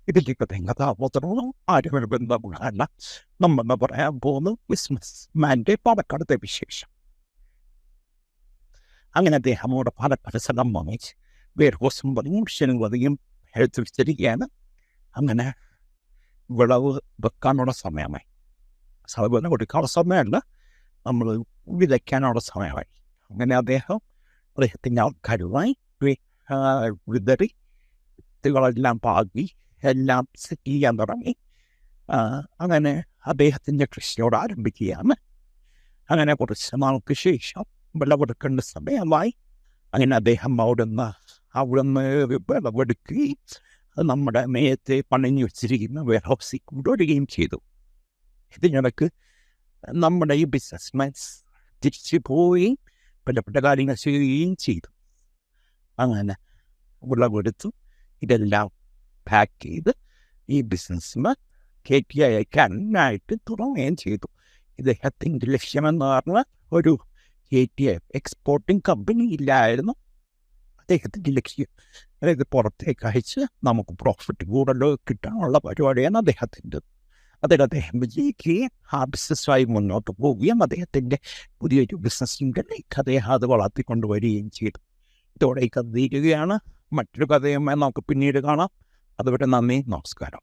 ഇതിലേക്ക് കഥാപാത്രവും ആരുമായി ബന്ധമുള്ള നമ്മൾ പറയാൻ പോകുന്നു ബിസിനസ് മാൻ്റെ പാലക്കാടത്തെ വിശേഷം. അങ്ങനെ അദ്ദേഹം അവിടെ പല സ്ഥലം വാങ്ങിച്ച് വേർഹോസും പതിയും ശനിവതിയും എടുത്ത് വെച്ചിരിക്കുകയാണ്. അങ്ങനെ വിളവ് വെക്കാനുള്ള സമയമായി, സാധനം കൊടുക്കാനുള്ള സമയമല്ല, നമ്മൾ വിതയ്ക്കാനുള്ള സമയമായി. അങ്ങനെ അദ്ദേഹത്തിൻ്റെ ആൾക്കാരുമായി വിതറി വിത്തുകളെല്ലാം പാകി എല്ലാം സെറ്റ് ചെയ്യാൻ തുടങ്ങി. അങ്ങനെ അദ്ദേഹത്തിൻ്റെ കൃഷിയോട് ആരംഭിക്കുകയാണ്. അങ്ങനെ കുറച്ച് നാൾക്ക് ശേഷം വിളവെടുക്കേണ്ട സമയമായി. അങ്ങനെ അദ്ദേഹം അവിടുന്ന് വിളവെടുക്കുകയും നമ്മുടെ നേരത്തെ പണിഞ്ഞു വെച്ചിരിക്കുന്ന വെയർ ഹൗസിൽ കൊണ്ടുവരികയും ചെയ്തു. ഇതിനിടയ്ക്ക് നമ്മുടെ ഈ ബിസിനസ്മാൻസ് തിരിച്ചു പോവുകയും പല കാര്യങ്ങൾ ചെയ്യുകയും ചെയ്തു. അങ്ങനെ വിളവെടുത്തു, ഇതെല്ലാം പാക്ക് ചെയ്ത് ഈ ബിസിനസ്സിന് കയറ്റി അയക്കാനായിട്ട് തുടങ്ങുകയും ചെയ്തു. ഇദ്ദേഹത്തിൻ്റെ ലക്ഷ്യമെന്ന് പറഞ്ഞാൽ ഒരു എക്സ്പോർട്ടിംഗ് കമ്പനി ഇല്ലായിരുന്നു അദ്ദേഹത്തിൻ്റെ ലക്ഷ്യം. അതായത് പുറത്തേക്ക് അയച്ച് നമുക്ക് പ്രോഫിറ്റ് കൂടുതൽ കിട്ടാനുള്ള പരിപാടിയാണ് അദ്ദേഹത്തിൻ്റെ. അദ്ദേഹം വിജയിക്കുകയും ആ ബിസിനസ്സായി മുന്നോട്ട് പോവുകയും അദ്ദേഹത്തിൻ്റെ പുതിയൊരു ബിസിനസ്സിലേക്ക് അദ്ദേഹം അത് വളർത്തിക്കൊണ്ടുവരികയും ചെയ്തു. ഇതോടെ ഈ കഥ തീരുകയാണ്. മറ്റൊരു കഥയുമായി നമുക്ക് പിന്നീട് കാണാം. അതുവരെ നന്ദി, നമസ്കാരം.